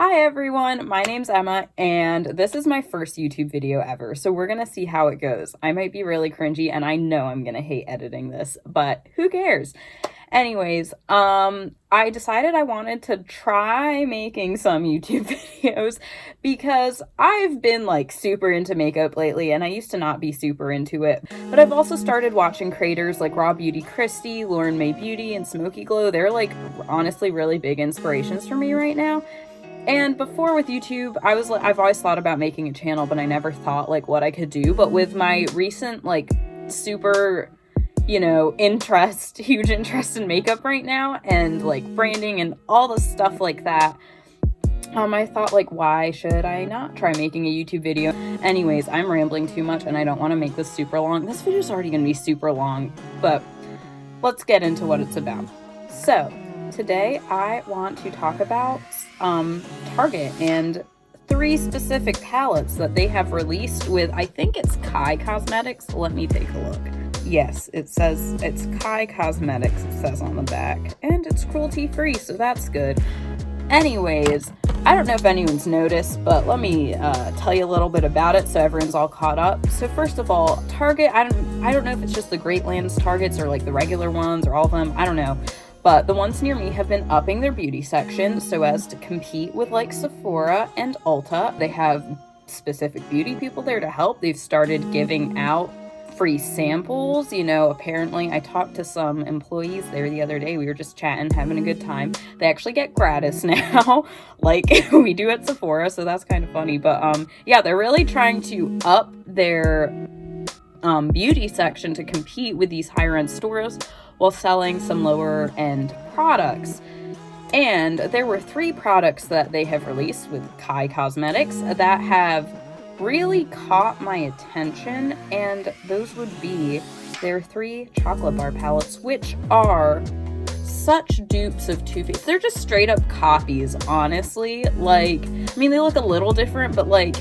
Hi everyone, my name's Emma, and this is my first YouTube video ever, so we're gonna see how it goes. I might be really cringy, and I know I'm gonna hate editing this, but who cares? Anyways, I decided I wanted to try making some YouTube videos because I've been like super into makeup lately, and I used to not be super into it, but I've also started watching creators like Raw Beauty Christy, Lauren May Beauty, and Smoky Glow. They're like honestly really big inspirations for me right now. And before with YouTube, I've always thought about making a channel, but I never thought like what I could do. But with my recent like super, huge interest in makeup right now and like branding and all the stuff like that, I thought like, why should I not try making a YouTube video? Anyways, I'm rambling too much and I don't want to make this super long. This video's already going to be super long, but let's get into what it's about. So today I want to talk about Target and 3 specific palettes that they have released with, I think it's Kai Cosmetics. Let me take a look. Yes, it says it's Kai Cosmetics, it says on the back, and it's cruelty free, so that's good. Anyways, I don't know if anyone's noticed, but let me tell you a little bit about it so everyone's all caught up. So first of all, Target, I don't know if it's just the Great Lands Targets or like the regular ones or all of them, I don't know. But the ones near me have been upping their beauty section so as to compete with like Sephora and Ulta. They have specific beauty people there to help. They've started giving out free samples. Apparently I talked to some employees there the other day. We were just chatting, having a good time. They actually get gratis now, like we do at Sephora, so that's kind of funny. But yeah, they're really trying to up their beauty section to compete with these higher end stores while selling some lower end products. And there were 3 products that they have released with Kai Cosmetics that have really caught my attention, and those would be their 3 chocolate bar palettes, which are such dupes of Too Faced. They're just straight up copies, honestly. Like, I mean, they look a little different, but like,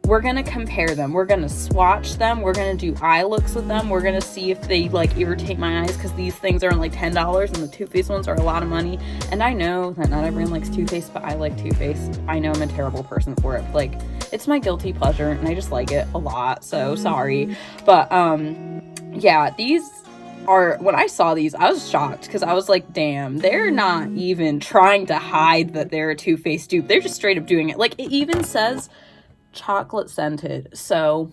we're gonna compare them, we're gonna swatch them, we're gonna do eye looks with them, we're gonna see if they like irritate my eyes, because these things are like $10 and the Too Faced ones are a lot of money. And I know that not everyone likes Too Faced, but I like Too Faced. I know I'm a terrible person for it. Like, it's my guilty pleasure and I just like it a lot, so sorry. But yeah, these are, when I saw these, I was shocked because I was like, damn, they're not even trying to hide that they're a Too Faced dupe. They're just straight up doing it. Like, it even says chocolate scented, so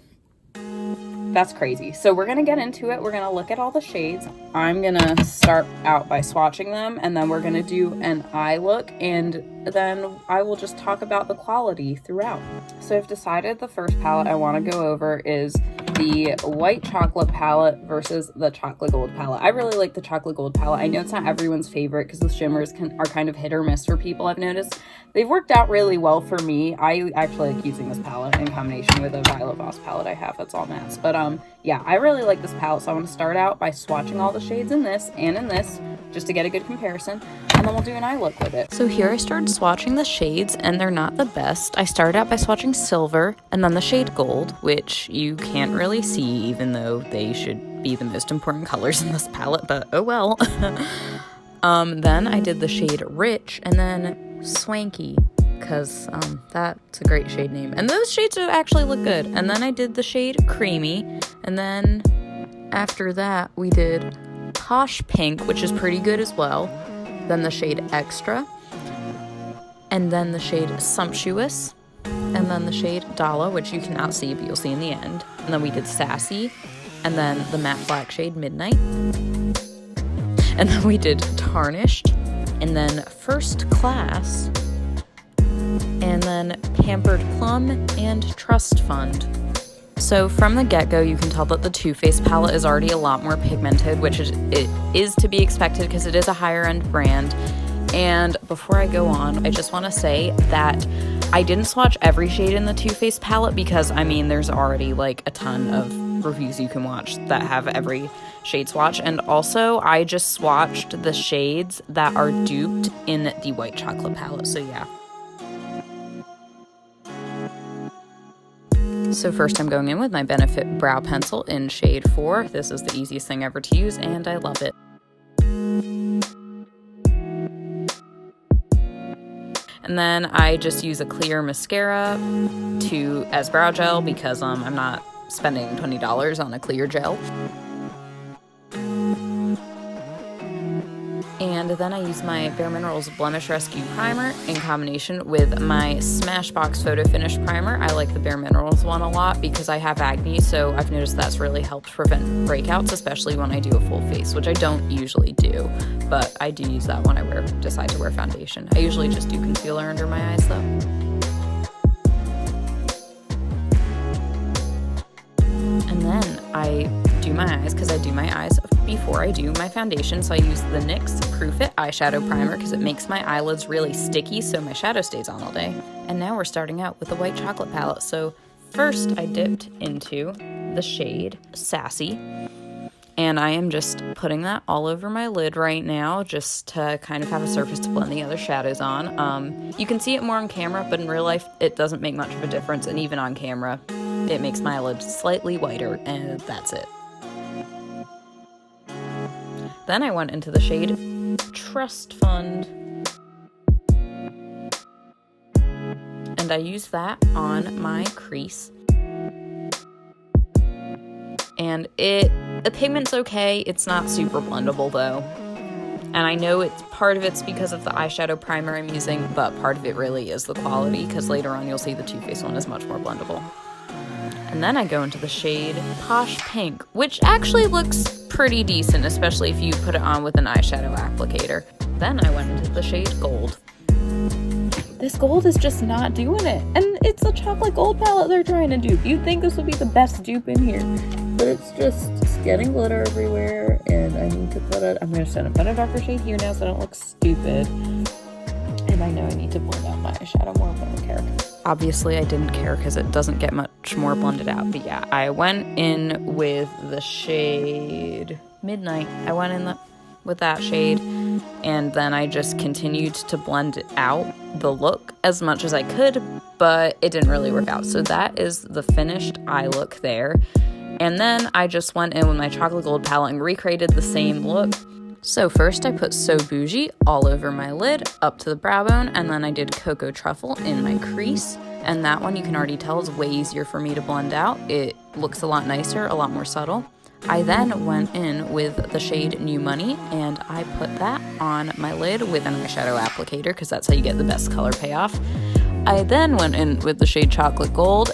that's crazy. So we're gonna get into it. We're gonna look at all the shades. I'm gonna start out by swatching them, and then we're gonna do an eye look, and then I will just talk about the quality throughout. So I've decided the first palette I want to go over is the white chocolate palette versus the chocolate gold palette. I really like the chocolate gold palette. I know it's not everyone's favorite because the shimmers are kind of hit or miss for people, I've noticed. They've worked out really well for me. I actually like using this palette in combination with a Violet Voss palette I have that's all mattes. But yeah, I really like this palette, so I want to start out by swatching all the shades in this and in this just to get a good comparison, and then we'll do an eye look with it. So here I started swatching the shades, and they're not the best. I started out by swatching silver and then the shade gold, which you can't really see even though they should be the most important colors in this palette, but oh well. Then I did the shade rich and then swanky, because that's a great shade name, and those shades actually look good. And then I did the shade creamy, and then after that we did posh pink, which is pretty good as well, then the shade extra, and then the shade sumptuous, and then the shade Dala, which you cannot see but you'll see in the end, and then we did sassy, and then the matte black shade midnight, and then we did tarnished, and then first class, and then pampered plum and trust fund. So from the get-go, you can tell that the Too Faced palette is already a lot more pigmented, which it is to be expected because it is a higher-end brand. And before I go on, I just want to say that I didn't swatch every shade in the Too Faced palette because, I mean, there's already like a ton of reviews you can watch that have every shade swatch. And also, I just swatched the shades that are duped in the white chocolate palette, so yeah. So first I'm going in with my Benefit Brow Pencil in shade 4. This is the easiest thing ever to use, and I love it. And then I just use a clear mascara as brow gel because I'm not spending $20 on a clear gel. And then I use my Bare Minerals Blemish Rescue Primer in combination with my Smashbox Photo Finish Primer. I like the Bare Minerals one a lot because I have acne, so I've noticed that's really helped prevent breakouts, especially when I do a full face, which I don't usually do, but I do use that when I decide to wear foundation. I usually just do concealer under my eyes though. And then I do my eyes because I do my eyes before I do my foundation. So I use the NYX Proof It eyeshadow primer because it makes my eyelids really sticky so my shadow stays on all day. And now we're starting out with the white chocolate palette. So first I dipped into the shade Sassy. And I am just putting that all over my lid right now just to kind of have a surface to blend the other shadows on. You can see it more on camera, but in real life it doesn't make much of a difference. And even on camera, it makes my lids slightly whiter, and that's it. Then I went into the shade Trust Fund. And I used that on my crease. And the pigment's okay. It's not super blendable though. And I know part of it's because of the eyeshadow primer I'm using, but part of it really is the quality because later on you'll see the Too Faced one is much more blendable. And then I go into the shade Posh Pink, which actually looks pretty decent, especially if you put it on with an eyeshadow applicator. Then I went into the shade Gold. This gold is just not doing it. And it's a chocolate gold palette they're trying to dupe. You'd think this would be the best dupe in here. But it's getting glitter everywhere, and I need to I'm going to put a darker shade here now so I don't look stupid. And I know I need to blend out my eyeshadow more, but I don't care. Obviously, I didn't care because it doesn't get much more blended out. But yeah, I went in with the shade Midnight. I went in with that shade, and then I just continued to blend out the look as much as I could, but it didn't really work out. So that is the finished eye look there. And then I just went in with my chocolate gold palette and recreated the same look. So first I put So Bougie all over my lid, up to the brow bone, and then I did Cocoa Truffle in my crease. And that one you can already tell is way easier for me to blend out. It looks a lot nicer, a lot more subtle. I then went in with the shade New Money, and I put that on my lid with an eyeshadow applicator because that's how you get the best color payoff. I then went in with the shade Chocolate Gold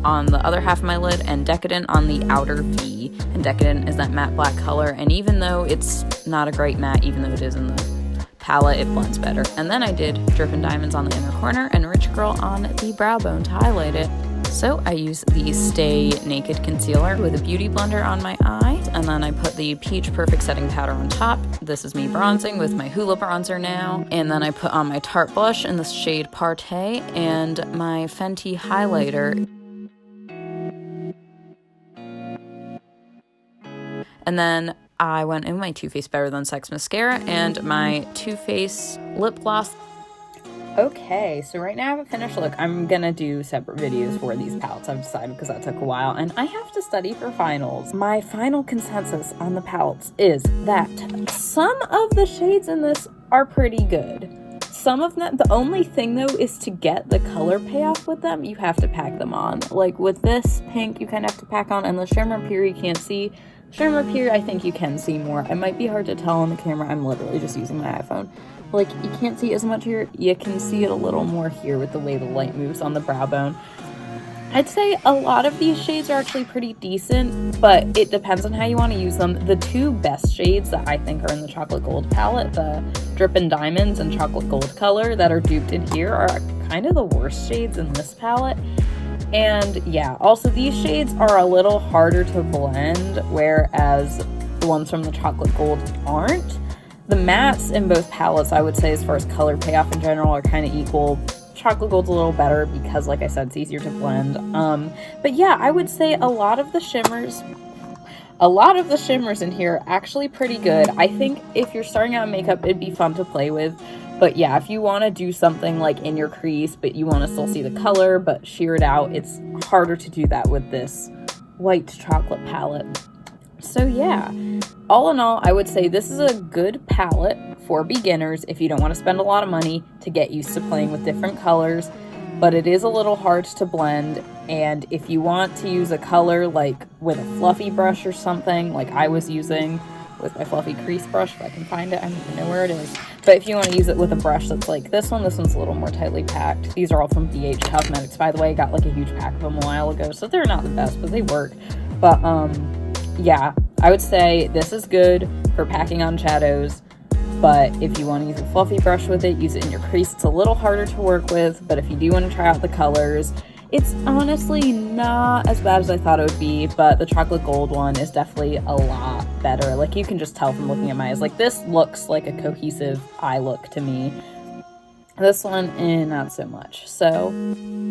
on the other half of my lid and Decadent on the outer V. And Decadent is that matte black color, and even though it's not a great matte, even though it is in the palette, it blends better. And then I did Drippin' Diamonds on the inner corner and Rich Girl on the brow bone to highlight it. So I use the Stay Naked Concealer with a Beauty Blender on my eye, and then I put the Peach Perfect Setting Powder on top. This is me bronzing with my Hoola bronzer now, and then I put on my Tarte blush in the shade Partayyy and my Fenty highlighter. And then I went in with my Too Faced Better Than Sex mascara and my Too Faced lip gloss. Okay, so right now I have a finished look. I'm gonna do separate videos for these palettes, I've decided, because that took a while, and I have to study for finals. My final consensus on the palettes is that some of the shades in this are pretty good. Some of them, the only thing though is to get the color payoff with them, you have to pack them on. Like with this pink, you kind of have to pack on, and the Shimmer Pure you can't see. Shimmer Pure, I think you can see more. It might be hard to tell on the camera, I'm literally just using my iPhone. Like, you can't see as much here, you can see it a little more here with the way the light moves on the brow bone. I'd say a lot of these shades are actually pretty decent, but it depends on how you want to use them. The two best shades that I think are in the Chocolate Gold palette, the Drippin' Diamonds and Chocolate Gold color that are duped in here, are kind of the worst shades in this palette. And yeah, also these shades are a little harder to blend, whereas the ones from the Chocolate Gold aren't. The mattes in both palettes, I would say, as far as color payoff in general, are kind of equal. Chocolate Gold's a little better because, like I said, it's easier to blend. But yeah, I would say a lot of the shimmers in here are actually pretty good. I think if you're starting out in makeup, it'd be fun to play with. But yeah, if you want to do something like in your crease, but you want to still see the color, but sheer it out, it's harder to do that with this white chocolate palette. So yeah, all in all, I would say this is a good palette for beginners if you don't want to spend a lot of money to get used to playing with different colors. But it is a little hard to blend, and if you want to use a color like with a fluffy brush or something, like I was using with my fluffy crease brush, if I can find it, I don't even know where it is. But if you want to use it with a brush that's like this one's a little more tightly packed. These are all from DH Cosmetics, by the way. I got like a huge pack of them a while ago, so they're not the best, but they work. But yeah, I would say this is good for packing on shadows. But if you want to use a fluffy brush with it, use it in your crease. It's a little harder to work with, but if you do want to try out the colors, it's honestly not as bad as I thought it would be, but the chocolate gold one is definitely a lot better. Like, you can just tell from looking at my eyes. Like, this looks like a cohesive eye look to me. This one, not so much. So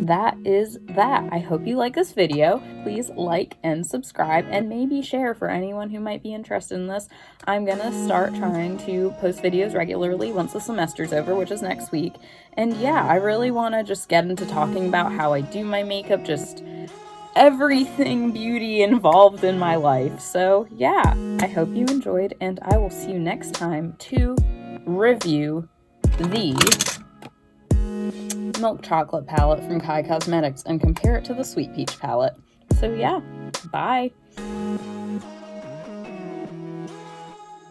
that is that. I hope you like this video. Please like and subscribe and maybe share for anyone who might be interested in this. I'm gonna start trying to post videos regularly once the semester's over, which is next week. And yeah, I really want to just get into talking about how I do my makeup, just everything beauty involved in my life. So yeah, I hope you enjoyed, and I will see you next time to review the milk chocolate palette from Kai Cosmetics and compare it to the sweet peach palette. So yeah, bye.